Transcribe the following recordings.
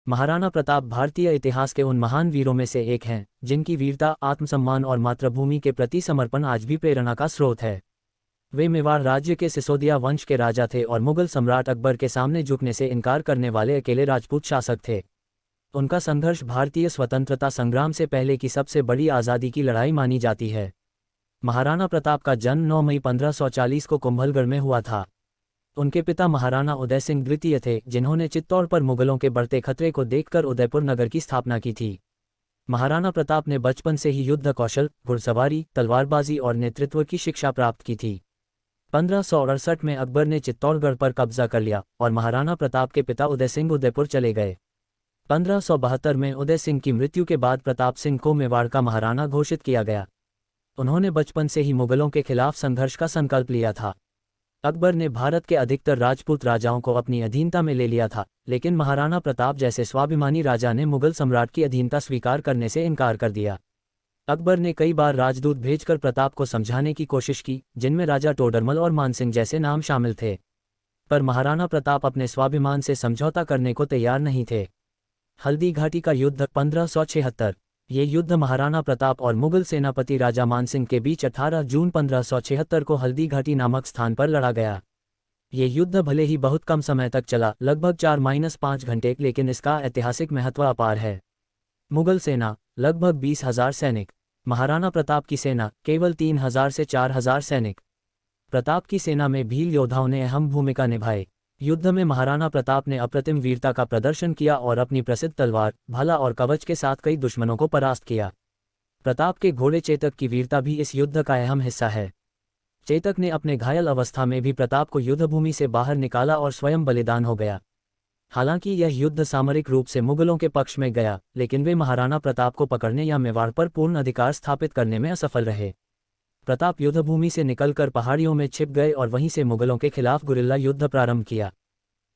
महाराणा प्रताप भारतीय इतिहास के उन महान वीरों में से एक हैं जिनकी वीरता, आत्मसम्मान और मातृभूमि के प्रति समर्पण आज भी प्रेरणा का स्रोत है। वे मेवाड़ राज्य के सिसोदिया वंश के राजा थे और मुगल सम्राट अकबर के सामने झुकने से इनकार करने वाले अकेले राजपूत शासक थे। उनका संघर्ष भारतीय स्वतंत्रता संग्राम से पहले की सबसे बड़ी आज़ादी की लड़ाई मानी जाती है। महाराणा प्रताप का जन्म 9 मई 1540 को कुंभलगढ़ में हुआ था। उनके पिता महाराणा उदय सिंह द्वितीय थे, जिन्होंने चित्तौड़ पर मुगलों के बढ़ते खतरे को देखकर उदयपुर नगर की स्थापना की थी। महाराणा प्रताप ने बचपन से ही युद्ध कौशल, घुड़सवारी, तलवारबाजी और नेतृत्व की शिक्षा प्राप्त की थी। 1568 में अकबर ने चित्तौड़गढ़ पर कब्जा कर लिया और महाराणा प्रताप के पिता उदय सिंह उदयपुर चले गए। 1572 में उदय सिंह की मृत्यु के बाद प्रताप सिंह को मेवाड़ का महाराणा घोषित किया गया। उन्होंने बचपन से ही मुगलों के खिलाफ संघर्ष का संकल्प लिया था। अकबर ने भारत के अधिकतर राजपूत राजाओं को अपनी अधीनता में ले लिया था, लेकिन महाराणा प्रताप जैसे स्वाभिमानी राजा ने मुगल सम्राट की अधीनता स्वीकार करने से इनकार कर दिया। अकबर ने कई बार राजदूत भेजकर प्रताप को समझाने की कोशिश की, जिनमें राजा टोडरमल और मानसिंह जैसे नाम शामिल थे, पर महाराणा प्रताप अपने स्वाभिमान से समझौता करने को तैयार नहीं थे। हल्दी घाटी का युद्ध 1576। ये युद्ध महाराणा प्रताप और मुगल सेनापति राजा मानसिंह के बीच 18 जून 1576 को हल्दी घाटी नामक स्थान पर लड़ा गया। ये युद्ध भले ही बहुत कम समय तक चला, लगभग 4-5 घंटे, लेकिन इसका ऐतिहासिक महत्व अपार है। मुगल सेना लगभग 20,000 सैनिक, महाराणा प्रताप की सेना केवल 3,000 से 4,000 सैनिक। प्रताप की सेना में भील योद्धाओं ने अहम भूमिका निभाई। युद्ध में महाराणा प्रताप ने अप्रतिम वीरता का प्रदर्शन किया और अपनी प्रसिद्ध तलवार, भाला और कवच के साथ कई दुश्मनों को परास्त किया। प्रताप के घोड़े चेतक की वीरता भी इस युद्ध का अहम हिस्सा है। चेतक ने अपने घायल अवस्था में भी प्रताप को युद्धभूमि से बाहर निकाला और स्वयं बलिदान हो गया। हालांकि यह युद्ध सामरिक रूप से मुगलों के पक्ष में गया, लेकिन वे महाराणा प्रताप को पकड़ने या मेवाड़ पर पूर्ण अधिकार स्थापित करने में असफल रहे। प्रताप युद्धभूमि से निकलकर पहाड़ियों में छिप गए और वहीं से मुगलों के खिलाफ गुरिल्ला युद्ध प्रारंभ किया।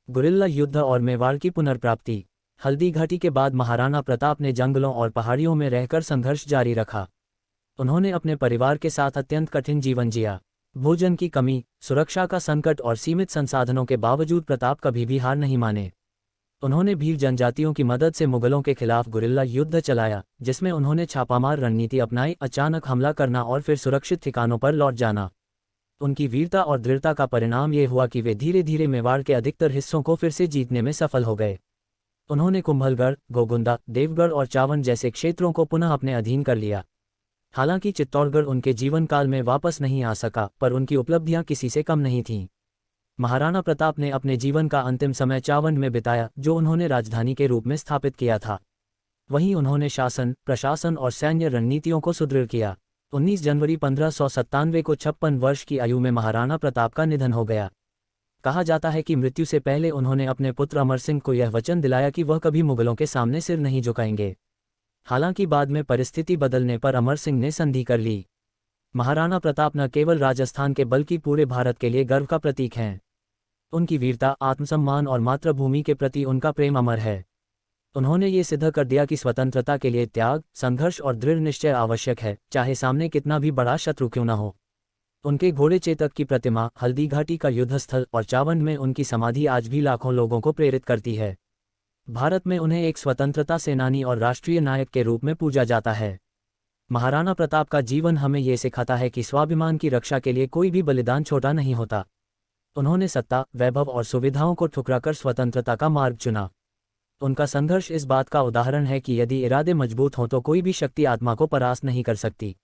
गुरिल्ला युद्ध और मेवाड़ की पुनर्प्राप्ति। हल्दी घाटी के बाद महाराणा प्रताप ने जंगलों और पहाड़ियों में रहकर संघर्ष जारी रखा। उन्होंने अपने परिवार के साथ अत्यंत कठिन जीवन जिया। भोजन की कमी, सुरक्षा का संकट और सीमित संसाधनों के बावजूद प्रताप कभी भी हार नहीं माने। उन्होंने भील जनजातियों की मदद से मुगलों के खिलाफ गुरिल्ला युद्ध चलाया, जिसमें उन्होंने छापामार रणनीति अपनाई, अचानक हमला करना और फिर सुरक्षित ठिकानों पर लौट जाना। उनकी वीरता और दृढ़ता का परिणाम ये हुआ कि वे धीरे धीरे मेवाड़ के अधिकतर हिस्सों को फिर से जीतने में सफल हो गए। उन्होंने कुंभलगढ़, गोगुंदा, देवगढ़ और चावन जैसे क्षेत्रों को पुनः अपने अधीन कर लिया। हालांकि चित्तौड़गढ़ उनके जीवन काल में वापस नहीं आ सका, पर उनकी उपलब्धियां किसी से कम नहीं थीं। महाराणा प्रताप ने अपने जीवन का अंतिम समय चावन में बिताया, जो उन्होंने राजधानी के रूप में स्थापित किया था। वहीं उन्होंने शासन, प्रशासन और सैन्य रणनीतियों को सुदृढ़ किया। 19 जनवरी 1597 को 56 वर्ष की आयु में महाराणा प्रताप का निधन हो गया। कहा जाता है कि मृत्यु से पहले उन्होंने अपने पुत्र अमर सिंह को यह वचन दिलाया कि वह कभी मुगलों के सामने सिर नहीं झुकाएंगे। हालांकि बाद में परिस्थिति बदलने पर अमर सिंह ने संधि कर ली। महाराणा प्रताप न केवल राजस्थान के बल्कि पूरे भारत के लिए गर्व का प्रतीक हैं। उनकी वीरता, आत्मसम्मान और मातृभूमि के प्रति उनका प्रेम अमर है। उन्होंने ये सिद्ध कर दिया कि स्वतंत्रता के लिए त्याग, संघर्ष और दृढ़ निश्चय आवश्यक है, चाहे सामने कितना भी बड़ा शत्रु क्यों न हो। उनके घोड़े चेतक की प्रतिमा, हल्दी घाटी का युद्धस्थल और चावन में उनकी समाधि आज भी लाखों लोगों को प्रेरित करती है। भारत में उन्हें एक स्वतंत्रता सेनानी और राष्ट्रीय नायक के रूप में पूजा जाता है। महाराणा प्रताप का जीवन हमें ये सिखाता है कि स्वाभिमान की रक्षा के लिए कोई भी बलिदान छोटा नहीं होता। उन्होंने सत्ता, वैभव और सुविधाओं को ठुकराकर स्वतंत्रता का मार्ग चुना। उनका संघर्ष इस बात का उदाहरण है कि यदि इरादे मजबूत हों तो कोई भी शक्ति आत्मा को परास्त नहीं कर सकती।